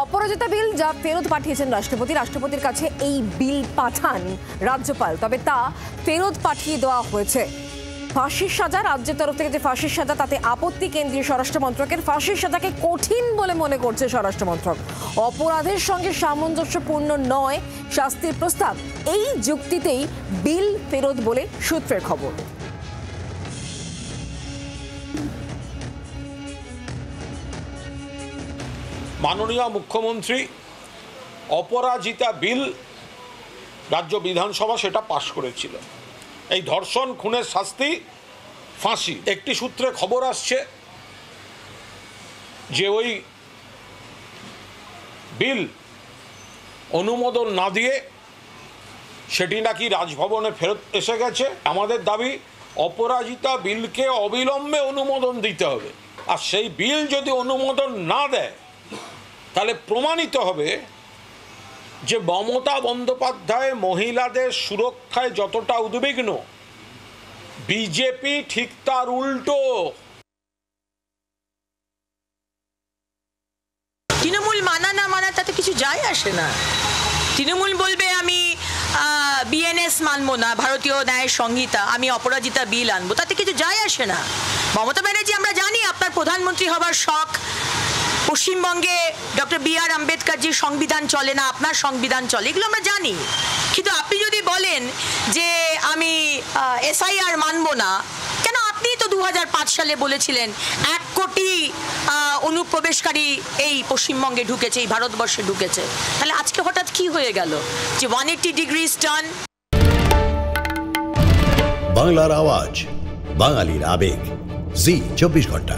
অপরাজিতা বিল যা ফেরত পাঠিয়েছেন রাষ্ট্রপতির কাছে এই বিল পাঠান রাজ্যপাল, তবে তা ফেরত পাঠিয়ে দেওয়া হয়েছে। ফাঁসির সাজা, রাজ্যের তরফ থেকে যে ফাঁসির সাজা, তাতে আপত্তি কেন্দ্রীয় স্বরাষ্ট্র মন্ত্রকের। ফাঁসির সাজাকে কঠিন বলে মনে করছে স্বরাষ্ট্র মন্ত্রক। অপরাধের সঙ্গে সামঞ্জস্যপূর্ণ নয় শাস্তির প্রস্তাব, এই যুক্তিতেই বিল ফেরত বলে সূত্রের খবর। মাননীয় মুখ্যমন্ত্রী অপরাজিতা বিল রাজ্য বিধানসভা সেটা পাশ করেছিল। এই ধর্ষণ খুনের শাস্তি ফাঁসি। একটি সূত্রে খবর আসছে যে ওই বিল অনুমোদন না দিয়ে সেটি নাকি রাজভবনে ফেরত এসে গেছে। আমাদের দাবি অপরাজিতা বিলকে অবিলম্বে অনুমোদন দিতে হবে। আর সেই বিল যদি অনুমোদন না দেয় তাহলে প্রমাণিত হবে যে মমতা বন্দ্যোপাধ্যায় মহিলাদের সুরক্ষায় যতটা উদ্বিগ্ন, বিজেপি ঠিক তার উল্টো। তৃণমূল মানা না মানা তাতে কিছু যায় আসে না। তৃণমূল বলবে আমি বিএনএস মানবো না, ভারতীয় ন্যায় সংহিতা, আমি অপরাজিতা বিল আনবো, তাতে কিছু যায় আসে না। মমতা ব্যানার্জি, আমরা জানি আপনার প্রধানমন্ত্রী হবার শখ। পশ্চিমবঙ্গে ডক্টর বি.আর. আম্বেদকরজির সংবিধান চলে না, আপনার সংবিধান চলে, এগুলো আমরা জানি। কিন্তু আপনি যদি বলেন যে আমি এসআইআর মানবো না, কেন? আপনি তো 2005 সালে বলেছিলেন 1 কোটি অনুপ্রবেশকারী এই পশ্চিমবঙ্গে ঢুকেছে, এই ভারতবর্ষে ঢুকেছে। তাহলে আজকে হঠাৎ কি হয়ে গেল যে 180 ডিগ্রিজ টার্ন? বাংলার আওয়াজ, বাঙালির আবেগ, জি 24 ঘন্টা।